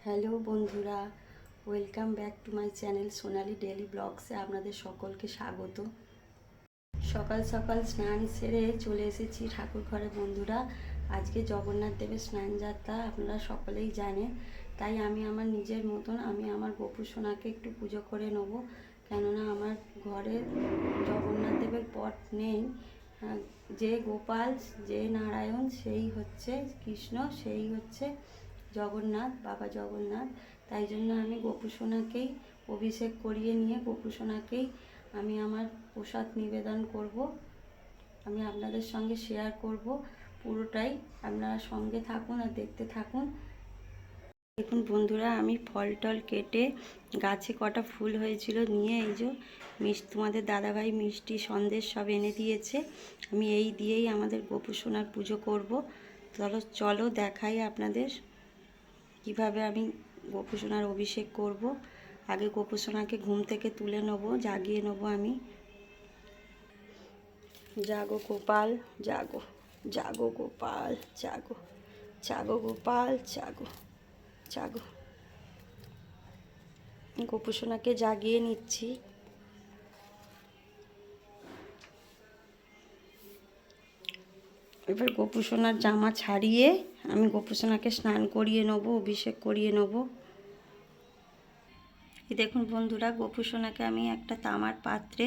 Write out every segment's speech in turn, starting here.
Hello বন্ধুরা, welcome back to my channel Sonali daily ব্লগসে আপনাদের সকলকে স্বাগত। সকাল সকাল স্নান সেরে চলে এসেছি ঠাকুর ঘরে বন্ধুরা। আজকে জগন্নাথ দেবের স্নান যাত্রা, আপনারা সকলেই জানেন। তাই আমি আমার নিজের মতন আমি আমার গোপু সোনাকে একটু পুজো করে নেব, কেননা আমার ঘরে জগন্নাথ দেবের পট নেই। যে গোপাল, যে নারায়ণ, সেই হচ্ছে কৃষ্ণ, সেই হচ্ছে জগন্নাথ, বাবা জগন্নাথ। তাই জন্য আমি গোপু সোনাকেই অভিষেক করিয়ে নিয়ে গোপু সোনাকেই আমি আমার প্রসাদ নিবেদন করব। আমি আপনাদের সঙ্গে শেয়ার করব পুরোটাই। আপনারা সঙ্গে থাকুন আর দেখতে থাকুন। দেখুন বন্ধুরা, আমি ফল টল কেটে গাছে কটা ফুল হয়েছিল নিয়ে এই যে তোমাদের দাদাভাই মিষ্টি সন্দেশ সব এনে দিয়েছে। আমি এই দিয়েই আমাদের গোপু সোনার পুজো করব। চলো দেখাই আপনাদের কিভাবে আমি গোপু সোনার অভিষেক করব। আগে গোপু সোনাকে ঘুম থেকে তুলে নেব, জাগিয়ে নেব আমি। জাগো গোপাল জাগো, জাগো গোপাল জাগো, জাগো গোপাল জাগো, জাগো। গোপু সোনাকে জাগিয়ে নিচ্ছি। এবার গোপু সোনার জামা ছাড়িয়ে আমি গোপু সোনাকে স্নান করিয়ে নেব, অভিষেক করিয়ে নেব। এই দেখুন বন্ধুরা, গোপু সোনাকে আমি একটা তামার পাত্রে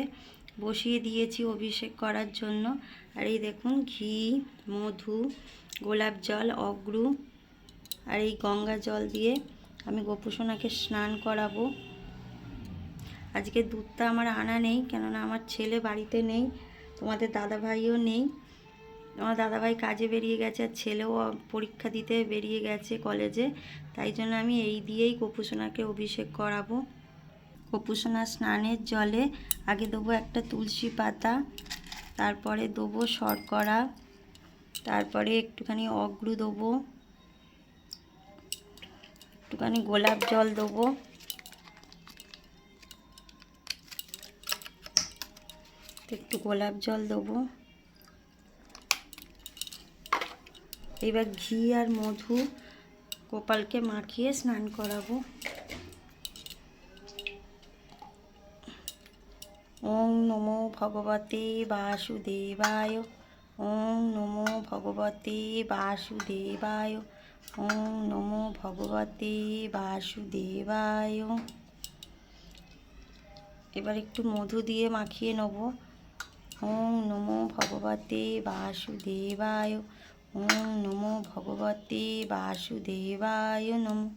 বসিয়ে দিয়েছি অভিষেক করার জন্য। আর এই দেখুন ঘি, মধু, গোলাপ জল, অগ্রু আর এই গঙ্গা জল দিয়ে আমি গোপু সোনাকে স্নান করাবো। আজকে দুধটা আমার আনা নেই, কেননা আমার ছেলে বাড়িতে নেই, তোমাদের দাদাভাইও নেই। আমার দাদাভাই কাজে বেরিয়ে গেছে আর ছেলেও পরীক্ষা দিতে বেরিয়ে গেছে কলেজে। তাই জন্য আমি এই দিয়েই গোপু সোনাকে অভিষেক করাবো। গোপু সোনার স্নানের জলে আগে দেবো একটা তুলসী পাতা, তারপরে দেবো শর্করা, তারপরে একটুখানি অগ্রু দেবো, একটুখানি গোলাপ জল দেবো, একটু গোলাপ জল দেবো। এবার ঘি আর মধু গোপালকে মাখিয়ে স্নান করাবো। ওং নমো ভগবতে বাসুদেবায়, ওং নমো ভগবতে বাসুদেবায়, ওং নমো ভগবতে বাসুদেবায়। এবার একটু মধু দিয়ে মাখিয়ে নেব। ওং নমো ভগবতে বাসুদেবায়, ওং নমো ভগবতে বাসুদেবায় নমঃ।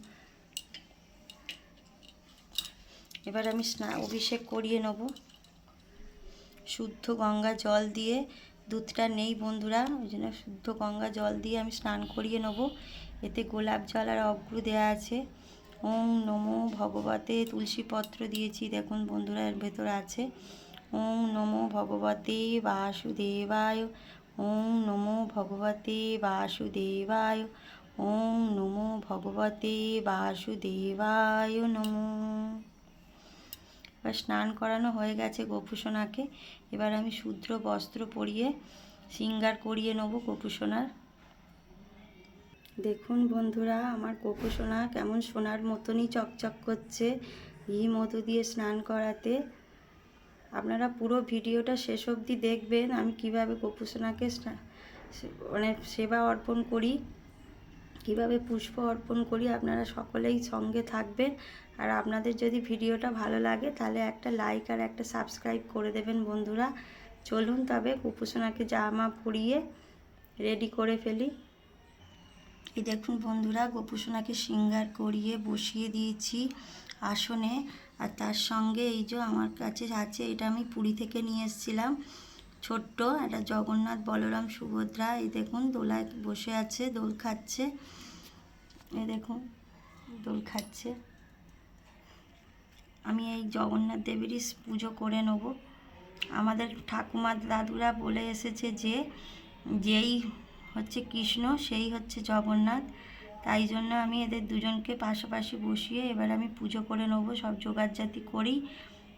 এবার আমি অভিষেক করিয়ে নেব শুদ্ধ গঙ্গা জল দিয়ে। দুধটা নেই বন্ধুরা, ওই জন্য শুদ্ধ গঙ্গা জল দিয়ে আমি স্নান করিয়ে নেব। এতে গোলাপ জল আর অগ্রু দেওয়া আছে। ওং নমো ভগবতে, তুলসী পত্র দিয়েছি দেখুন বন্ধুরা, এর ভেতর আছে। ওং নমো ভগবতে বাসুদেবায়, ওং নমো ভগবতে বাসুদেবায়, ওং নমো ভগবতে বাসুদেবায় নমঃ। এবার স্নান করানো হয়ে গেছে গোপু সোনাকে। এবার আমি শুদ্ধ বস্ত্র পরিয়ে শৃঙ্গার করিয়ে নেব গোপু সোনার। দেখুন বন্ধুরা, আমার গোপু সোনা কেমন সোনার মতনই চকচক করছে ঘি মধু দিয়ে স্নান করাতে। আপনারা পুরো ভিডিওটা শেষ অবধি দেখবেন আমি কিভাবে গোপু সোনাকে মানে সেবা অর্পণ করি, কিভাবে পুষ্প অর্পণ করি। আপনারা সকলেই সঙ্গে থাকবেন। আর আপনাদের যদি ভিডিওটা ভালো লাগে তাহলে একটা লাইক আর একটা সাবস্ক্রাইব করে দেবেন বন্ধুরা। চলুন তবে গোপু সোনাকে জামা পরিয়ে রেডি করে ফেলি। এই দেখুন বন্ধুরা, গোপু সোনাকে শৃঙ্গার করিয়ে বসিয়ে দিয়েছি আসনে। আর তার সঙ্গে এই যে আমার কাছে আছে, এটা আমি পুরী থেকে নিয়ে এসেছিলাম, ছোট্ট একটা জগন্নাথ বলরাম সুভদ্রা। এই দেখুন দোলায় বসে আছে, দোল খাচ্ছে। এই দেখুন দোল খাচ্ছে। আমি এই জগন্নাথ দেবেরই পুজো করে নেব। আমাদের ঠাকুমা দাদুরা বলে এসেছে যে যেই হচ্ছে কৃষ্ণ সেই হচ্ছে জগন্নাথ। তাই জন্য আমি এদের দুজনকে পাশাপাশি বসিয়ে এবার আমি পুজো করে নেব। সব জোগাড়জাতি করি,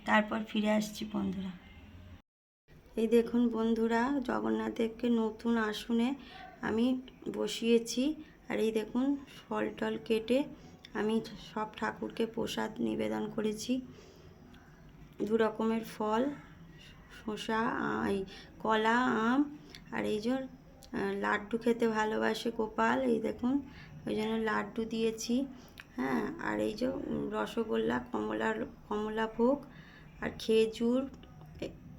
তারপর ফিরে আসছি বন্ধুরা। এই দেখুন বন্ধুরা, জগন্নাথ দেবকে নতুন আসনে আমি বসিয়েছি। আর এই দেখুন ফল টল কেটে আমি সব ঠাকুরকে প্রসাদ নিবেদন করেছি। 2 রকমের ফল, শসা, এই কলা, আম, আর এই যে লাড্ডু খেতে ভালোবাসে গোপাল, এই দেখুন ওই জন্য লাড্ডু দিয়েছি। হ্যাঁ, আর এই যে রসগোল্লা, কমলাভোগ আর খেজুর,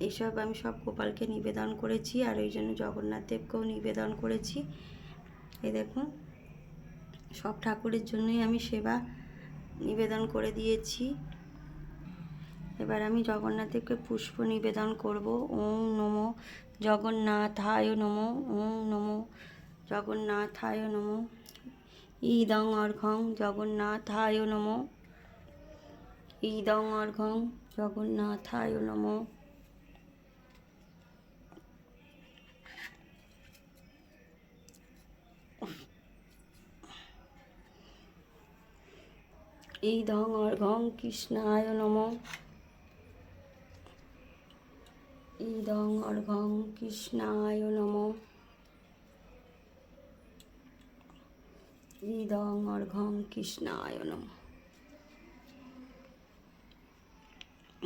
এইসব আমি সব গোপালকে নিবেদন করেছি। আর ওই জন্য জগন্নাথ দেবকেও নিবেদন করেছি। এই দেখুন সব ঠাকুরের জন্যই আমি সেবা নিবেদন করে দিয়েছি। এবার আমি জগন্নাথকে পুষ্প নিবেদন করব। ওম নমো জগন্নাথায় নমো, ওম নমো জগন্নাথায় নমো, ইদং অর্ঘং জগন্নাথায় নমো, ইদং অর্ঘং জগন্নাথায় নমো। ইদং অর্ঘং কৃষ্ণায় নমো, ইদং অর্ঘং কৃষ্ণায় নমো, ইদং অর্ঘং কৃষ্ণায় নমো।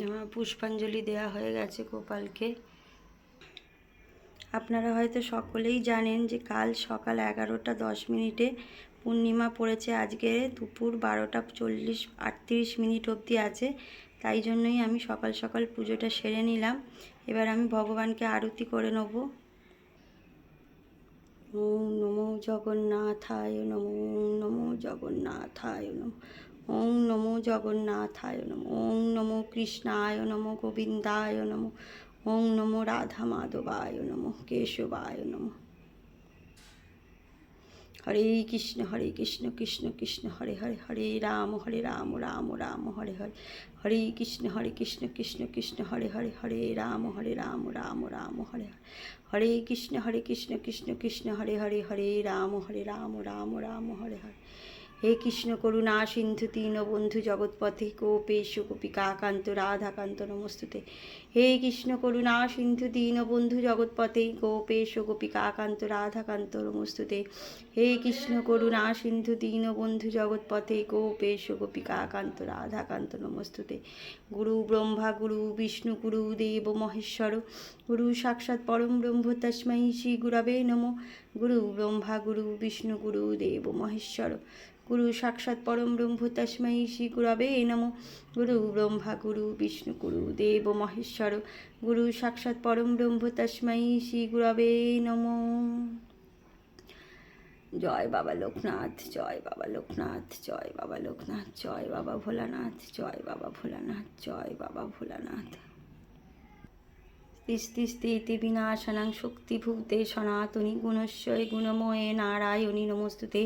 আমার পুষ্পাঞ্জলি দেয়া হয়ে গেছে গোপালকে। আপনারা হয়তো সকলেই জানেন যে কাল সকাল 11:10 পূর্ণিমা পড়েছে। আজকে দুপুর 12:38 অবধি আছে। তাই জন্যই আমি সকাল সকাল পুজোটা সেরে নিলাম। এবার আমি ভগবানকে আরতি করে নেব। ওম নমো জগন্নাথায় নমো, ওম নমো জগন্নাথায় নমো, ওম নমো জগন্নাথায় নমো, ওম নমো কৃষ্ণায় নমো, গোবিন্দায় নমো, ওম নমো রাধা মাধবায় নমো, কেশবায় নমো। হরে কৃষ্ণ কৃষ্ণ কৃষ্ণ হরে হরে, হরে রাম রাম রাম হরে হরে, হরে কৃষ্ণ কৃষ্ণ কৃষ্ণ হরে হরে, হরে রাম রাম রাম হরে হরে, হরে কৃষ্ণ কৃষ্ণ কৃষ্ণ হরে হরে, হরে রাম রাম রাম হরে হরে। হে কৃষ্ণ করুণা সিন্ধু দীনবন্ধু জগৎপথে গোপেশ গোপিকাকান্ত রাধাকান্ত নমস্তুতে। হে কৃষ্ণ করুণা সিন্ধু দীনবন্ধু জগৎপথে গোপেশ গোপিকাকান্ত রাধাকান্ত নমস্তুতে। হে কৃষ্ণ করুণা সিন্ধু দীনবন্ধু জগৎপথে গোপেশ গোপিকাকান্ত রাধাকান্ত নমস্তুতে। গুরু ব্রহ্মা গুরু বিষ্ণু গুরু দেব মহেশ্বর, গুরু সাক্ষাৎ পরম ব্রহ্ম তস্मै শ্রী গুরবে নমো। গুরু ব্রহ্মা গুরু বিষ্ণু গুরু দেব মহেশ্বর, গুরু সাক্ষাৎ পরম ব্রহ্ম তস্मै শ্রী গুরবে নমো। গুরু ব্রহ্মা গুরু বিষ্ণু গুরু দেব মহেশ্বর, গুরু সাক্ষাৎ পরম ব্রহ্ম তস্मै শ্রী গুরবে নমো। জয় বাবা লোকনাথ, জয় বাবা লোকনাথ, জয় বাবা লোকনাথ, জয় বাবা ভোলানাথ, জয় বাবা ভোলানাথ, জয় বাবা ভোলানাথ। তিস্তিস্তি বিনাশনাং শক্তিভূতে সনাতনী গুণস্বয় গুণময়ে নারায়ণী নমস্তুতে।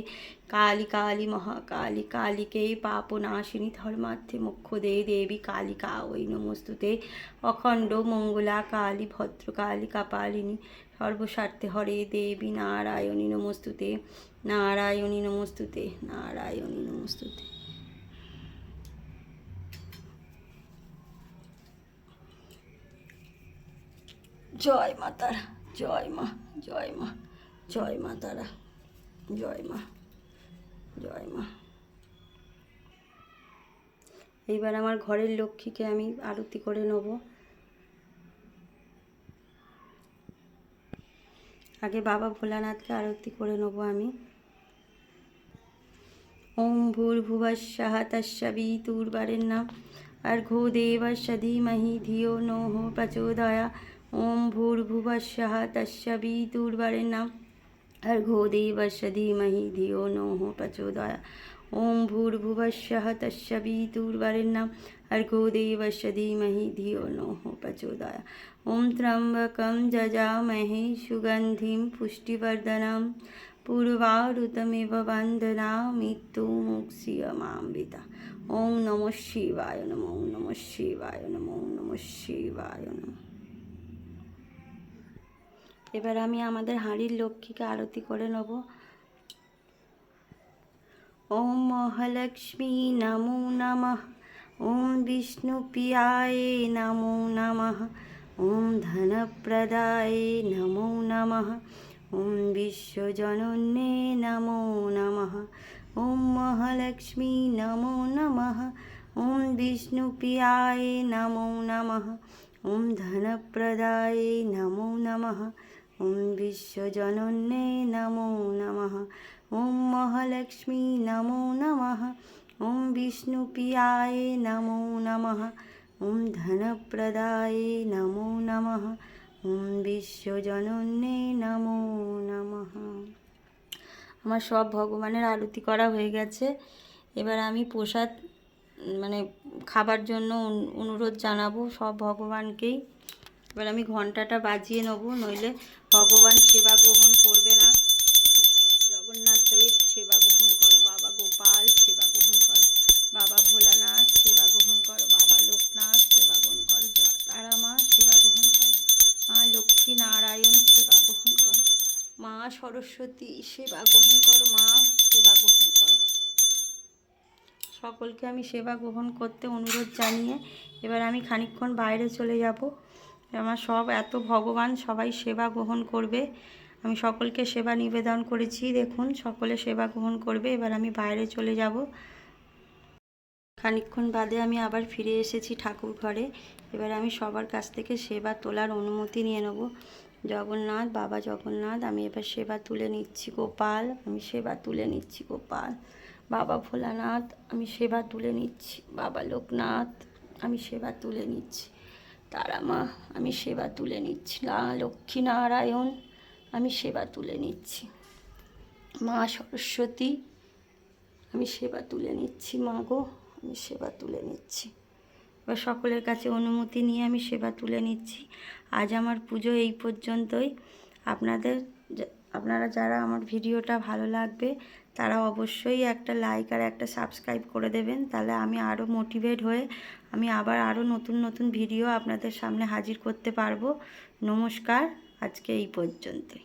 কালী কালী মহাকালী কালিকে পাপনাশিনী ধর্মার্থে মোক্ষদে দেবী কালিকা ওই নমস্তুতে। অখণ্ড মঙ্গলা কালী ভদ্রকালী কাপালিনী সর্বস্বার্থে হরে দেবী নারায়ণী নমস্তুতে, নারায়ণী নমস্তুতে, নারায়ণী নমস্তুতে। জয় মা তারা, জয় মা, জয় মা, জয় মা তারা, জয় মা, জয় মা। এইবার আমার ঘরের লক্ষ্মীকে আমি আরতি করে নেব। আগে বাবা ভোলানাথকে আরতি করে নেব আমি। ওম ভূর্ভুবস্সঃ তস্সবিতুর্বরেণ্যং নাম अर्घो देवस्य धीमहि धियो नो प्रचोदयात्। ओम भूर्भुवस्सः तस्सवितुर्वरेण्यं अर्घो देवस्य धीमहि धियो नो प्रचोदयात्। ओम भूर्भुवस्सः तस्सवितुर्वरेण्यं अर्घो देवस्य धीमहि धियो नो प्रचोदयात्। ओम त्र्यंबकं यजामहे सुगंधिं पुष्टिवर्धनम् पूर्वारुतमिव वन्दनामि मृत्युमुक्षीयमामृता। ओम नमः शिवाय नमो, ओम नमः शिवाय नमो, ओम नमः शिवाय नमो। এবার আমি আমাদের হাঁড়ির লক্ষ্মীকে আরতি করে নেব। ওম মহালক্ষ্মী নমো নমঃ, ওম বিষ্ণুপ্রিয়ায় নমো নমঃ, ওম ধনপ্রদায় নমো নমঃ, ওম বিশ্বজনন্যে নমো নমঃ, ওম মহালক্ষ্মী নমো নমঃ। ওম বিষ্ণুপ্রিয়ায় নমো নমঃ। ওম ধনপ্রদায়ে নমো নমঃ। ওম বিশ্বজনন্যে নমো নমঃ। ওম মহালক্ষ্মী নমো নমঃ। ওম বিষ্ণুপ্রিয়ায় নমো নমঃ। ওম ধনপ্রদায়ে নমো নমঃ। ওম বিশ্বজনন্যে নমো নমঃ। আমার সব ভগবানের আরতি করা হয়ে গেছে। এবার আমি প্রসাদ মানে খাবার জন্য অনুরোধ জানাবো সব ভগবানকেই। এবার আমি ঘন্টাটা বাজিয়ে নেব, নইলে ভগবান সেবা গ্রহণ করবে না। জগন্নাথ দেব সেবা গ্রহণ করো, বাবা গোপাল সেবা গ্রহণ করো, বাবা ভোলানাথ সেবা গ্রহণ করো, বাবা লোকনাথ সেবা গ্রহণ করো, তারা মা সেবা গ্রহণ করো, মা লক্ষ্মী নারায়ণ সেবা গ্রহণ করো, মা সরস্বতী সেবা গ্রহণ করো, মা সেবা গ্রহণ করো। সকলকে আমি সেবা গ্রহণ করতে অনুরোধ জানিয়ে এবার আমি খানিকক্ষণ বাইরে চলে যাব। আমার সব এত ভগবান সবাই সেবা গ্রহণ করবে। আমি সকলকে সেবা নিবেদন করেছি, দেখুন সকলে সেবা গ্রহণ করবে। এবার আমি বাইরে চলে যাব। খানিকক্ষণ বাদে আমি আবার ফিরে এসেছি ঠাকুর ঘরে। এবার আমি সবার কাছ থেকে সেবা তোলার অনুমতি নিয়ে নেব। জগন্নাথ, বাবা জগন্নাথ, আমি এবার সেবা তুলে নিচ্ছি। গোপাল, আমি সেবা তুলে নিচ্ছি। গোপাল, বাবা ভোলানাথ, আমি সেবা তুলে নিচ্ছি। বাবা লোকনাথ, আমি সেবা তুলে নিচ্ছি। তারা মা, আমি সেবা তুলে নিচ্ছি। লক্ষ্মী নারায়ণ, আমি সেবা তুলে নিচ্ছি। মা সরস্বতী, আমি সেবা তুলে নিচ্ছি। মা গো, আমি সেবা তুলে নিচ্ছি। এবার সকলের কাছে অনুমতি নিয়ে আমি সেবা তুলে নিচ্ছি। আজ আমার পুজো এই পর্যন্তই। আপনারা যারা আমার ভিডিওটা ভালো লাগবে তারা অবশ্যই একটা লাইক আর একটা সাবস্ক্রাইব করে দেবেন। তাহলে আমি আরও মোটিভেট হয়ে আমি আবার আরও নতুন নতুন ভিডিও আপনাদের সামনে হাজির করতে পারবো। নমস্কার, আজকে এই পর্যন্তই।